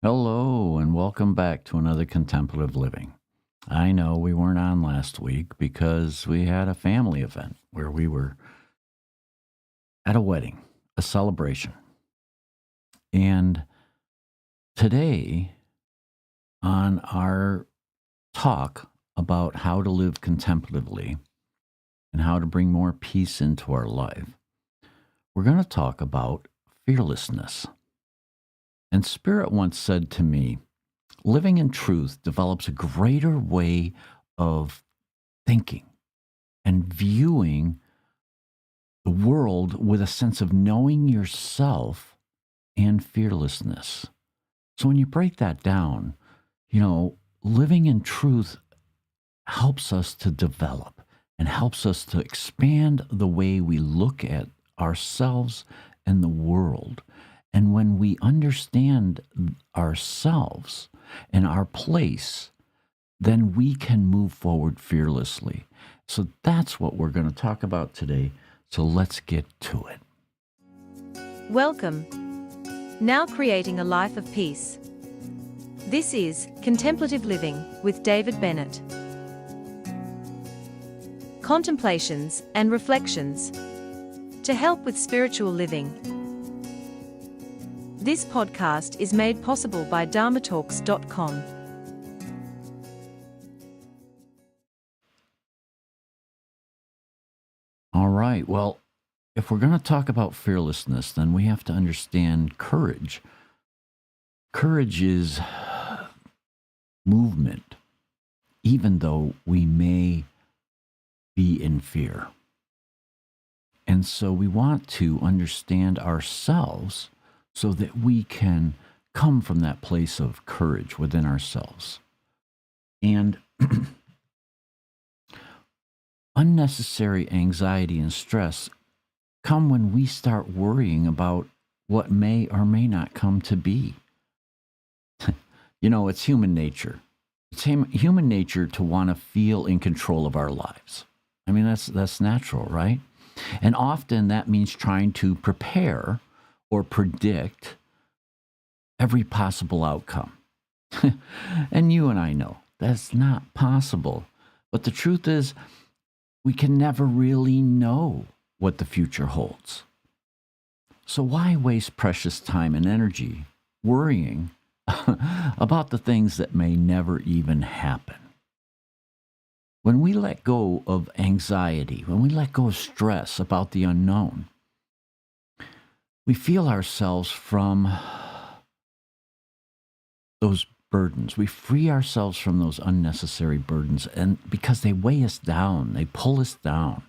Hello, and welcome back to another Contemplative Living. I know we weren't on last week because we had a family event where we were at a wedding, a celebration. And today, on our talk about how to live contemplatively and how to bring more peace into our life, we're going to talk about fearlessness. And Spirit once said to me, living in truth develops a greater way of thinking and viewing the world with a sense of knowing yourself and fearlessness. So when you break that down, living in truth helps us to develop and helps us to expand the way we look at ourselves and the world. And when we understand ourselves and our place, then we can move forward fearlessly. So that's what we're going to talk about today. So let's get to it. Welcome. Now creating a life of peace. This is Contemplative Living with David Bennett. Contemplations and reflections to help with spiritual living. This podcast is made possible by dharmatalks.com. All right. Well, if we're going to talk about fearlessness, then we have to understand courage. Courage is movement, even though we may be in fear. And so we want to understand ourselves so that we can come from that place of courage within ourselves. And unnecessary anxiety and stress come when we start worrying about what may or may not come to be. It's human nature. It's human nature to want to feel in control of our lives. I mean, that's natural, right? And often that means trying to prepare or predict every possible outcome. And you and I know that's not possible. But the truth is, we can never really know what the future holds. So why waste precious time and energy worrying about the things that may never even happen? When we let go of anxiety, when we let go of stress about the unknown, we feel ourselves from those burdens. We free ourselves from those unnecessary burdens, and because they weigh us down, they pull us down.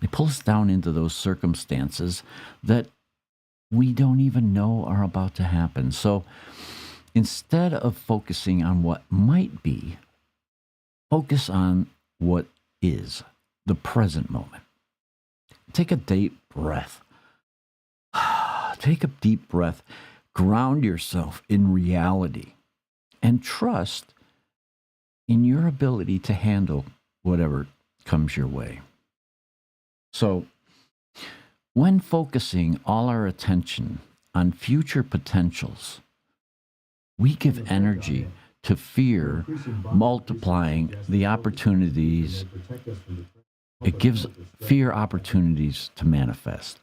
They pull us down into those circumstances that we don't even know are about to happen. So instead of focusing on what might be, focus on what is, the present moment. Take a deep breath. Take a deep breath. Ground yourself in reality and trust in your ability to handle whatever comes your way. So, when focusing all our attention on future potentials, we give energy to fear, multiplying the opportunities. It gives fear opportunities to manifest.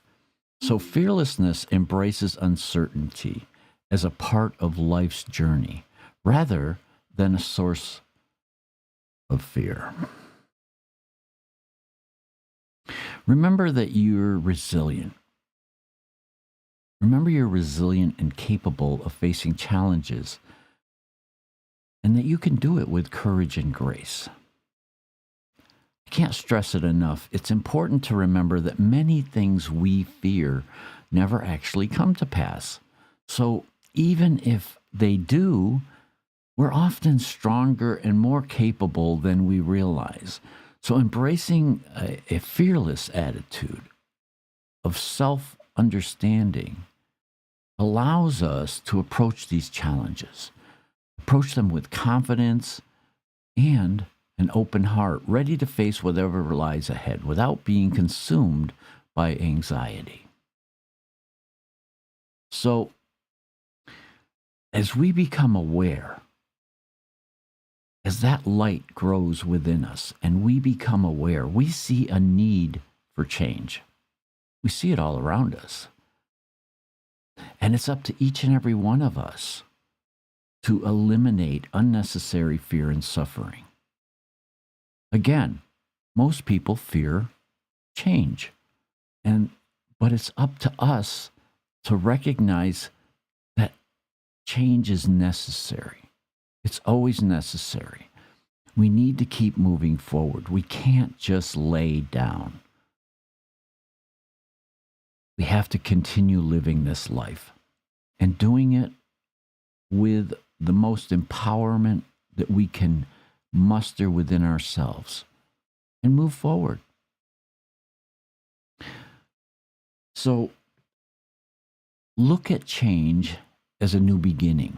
So fearlessness embraces uncertainty as a part of life's journey, rather than a source of fear. Remember that you're resilient. Remember you're resilient and capable of facing challenges, and that you can do it with courage and grace. I can't stress it enough. It's important to remember that many things we fear never actually come to pass. So even if they do, we're often stronger and more capable than we realize. So embracing a fearless attitude of self-understanding allows us to approach these challenges, approach them with confidence and an open heart, ready to face whatever lies ahead without being consumed by anxiety. So, as we become aware, as that light grows within us and we become aware, we see a need for change. We see it all around us. And it's up to each and every one of us to eliminate unnecessary fear and suffering. Again, most people fear change. But it's up to us to recognize that change is necessary. It's always necessary. We need to keep moving forward. We can't just lay down. We have to continue living this life and doing it with the most empowerment that we can muster within ourselves and move forward. So look at change as a new beginning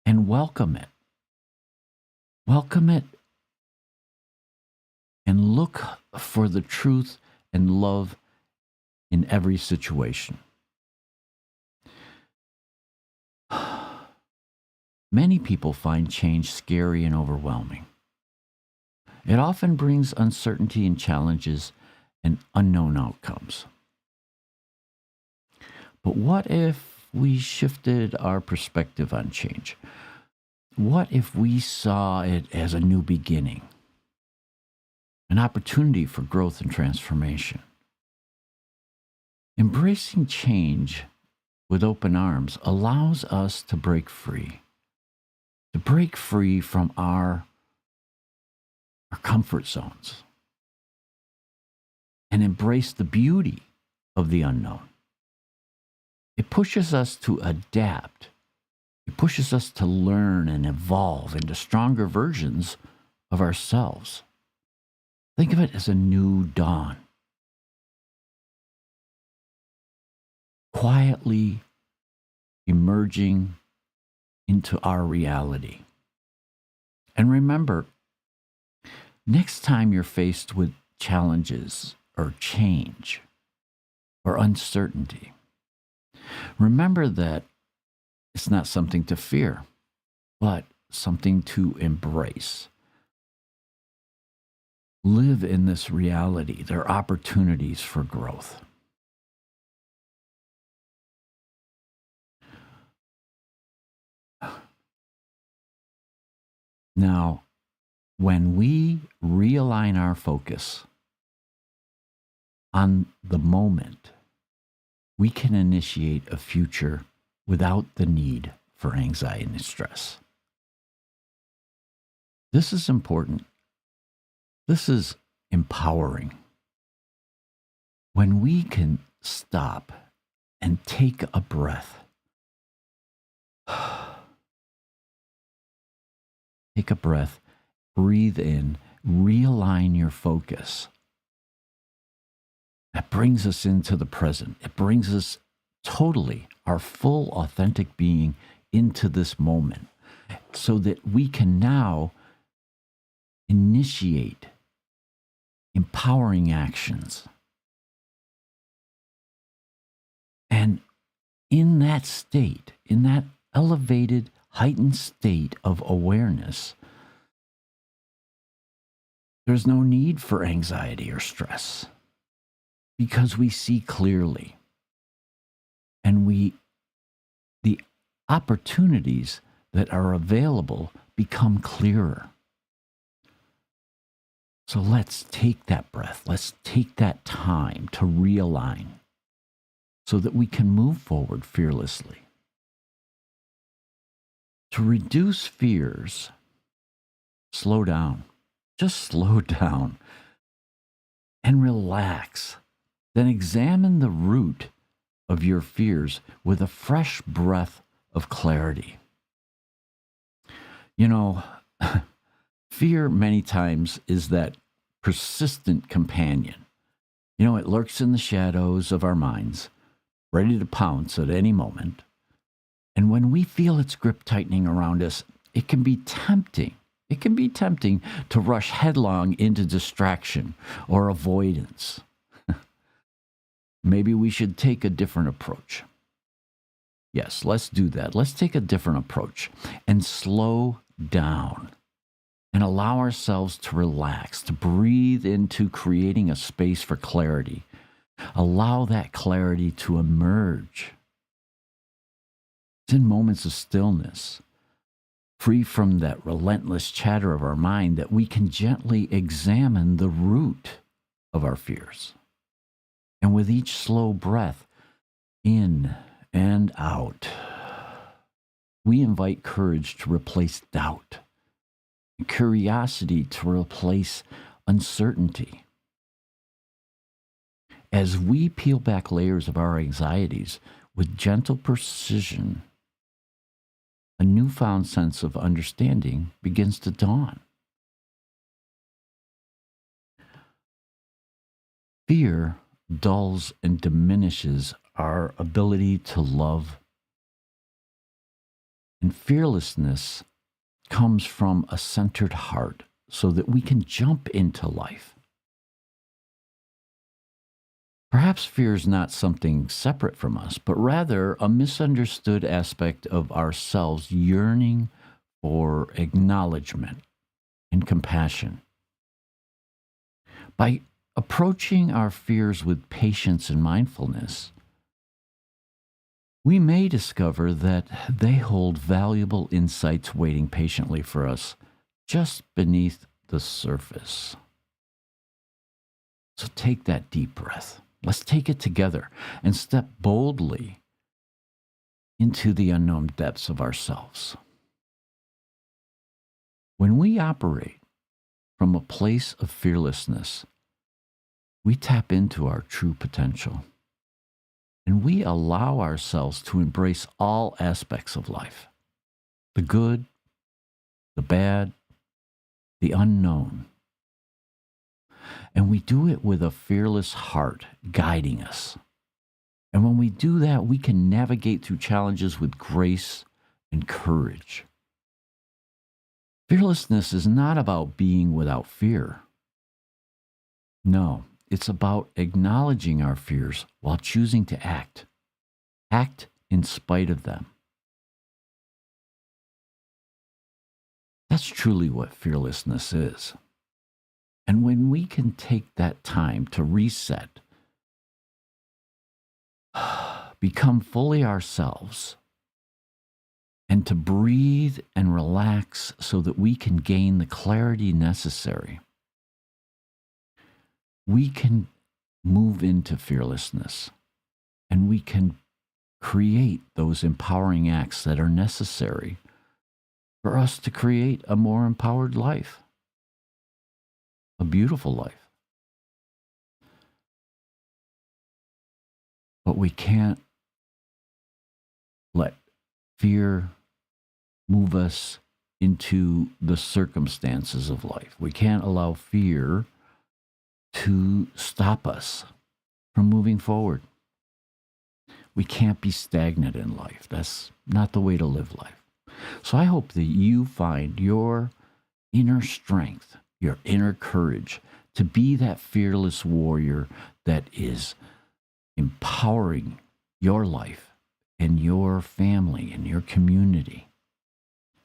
and welcome it. Welcome it and look for the truth and love in every situation. Many people find change scary and overwhelming. It often brings uncertainty and challenges and unknown outcomes. But what if we shifted our perspective on change? What if we saw it as a new beginning, an opportunity for growth and transformation? Embracing change with open arms allows us to break free from our comfort zones and embrace the beauty of the unknown. It pushes us to adapt. It pushes us to learn and evolve into stronger versions of ourselves. Think of it as a new dawn. Quietly emerging into our reality. And remember, next time you're faced with challenges or change or uncertainty, remember that it's not something to fear, but something to embrace. Live in this reality. There are opportunities for growth. Now, when we realign our focus on the moment, we can initiate a future without the need for anxiety and stress. This is important. This is empowering. When we can stop and take a breath, take a breath, breathe in, realign your focus. That brings us into the present. It brings us totally, our full authentic being, into this moment so that we can now initiate empowering actions. And in that state, in that elevated, heightened state of awareness, there's no need for anxiety or stress because we see clearly and the opportunities that are available become clearer. So let's take that breath. Let's take that time to realign so that we can move forward fearlessly. To reduce fears, slow down. Just slow down and relax. Then examine the root of your fears with a fresh breath of clarity. You know, fear many times is that persistent companion. You know, it lurks in the shadows of our minds, ready to pounce at any moment. And when we feel its grip tightening around us, it can be tempting. It can be tempting to rush headlong into distraction or avoidance. Maybe we should take a different approach. Yes, let's do that. Let's take a different approach and slow down and allow ourselves to relax, to breathe into creating a space for clarity. Allow that clarity to emerge. It's in moments of stillness, free from that relentless chatter of our mind, that we can gently examine the root of our fears. And with each slow breath in and out, we invite courage to replace doubt, and curiosity to replace uncertainty. As we peel back layers of our anxieties with gentle precision, a newfound sense of understanding begins to dawn. Fear dulls and diminishes our ability to love, and fearlessness comes from a centered heart so that we can jump into life. Perhaps fear is not something separate from us, but rather a misunderstood aspect of ourselves yearning for acknowledgement and compassion. By approaching our fears with patience and mindfulness, we may discover that they hold valuable insights waiting patiently for us just beneath the surface. So take that deep breath. Let's take it together and step boldly into the unknown depths of ourselves. When we operate from a place of fearlessness, we tap into our true potential, and we allow ourselves to embrace all aspects of life, the good, the bad, the unknown. And we do it with a fearless heart guiding us. And when we do that, we can navigate through challenges with grace and courage. Fearlessness is not about being without fear. No, it's about acknowledging our fears while choosing to act. Act in spite of them. That's truly what fearlessness is. And when we can take that time to reset, become fully ourselves, and to breathe and relax so that we can gain the clarity necessary, we can move into fearlessness, and we can create those empowering acts that are necessary for us to create a more empowered life. A beautiful life. But we can't let fear move us into the circumstances of life. We can't allow fear to stop us from moving forward. We can't be stagnant in life. That's not the way to live life. So I hope that you find your inner strength, your inner courage to be that fearless warrior that is empowering your life and your family and your community.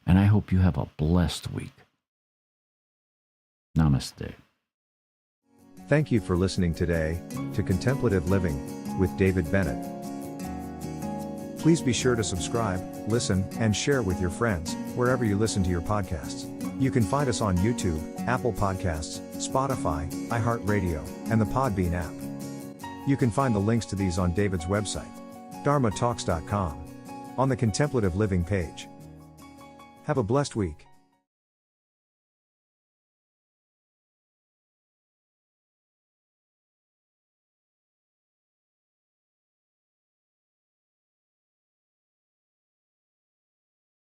And I hope you have a blessed week. Namaste. Thank you for listening today to Contemplative Living with David Bennett. Please be sure to subscribe, listen, and share with your friends wherever you listen to your podcasts. You can find us on YouTube, Apple Podcasts, Spotify, iHeartRadio, and the Podbean app. You can find the links to these on David's website, dharmatalks.com, on the Contemplative Living page. Have a blessed week.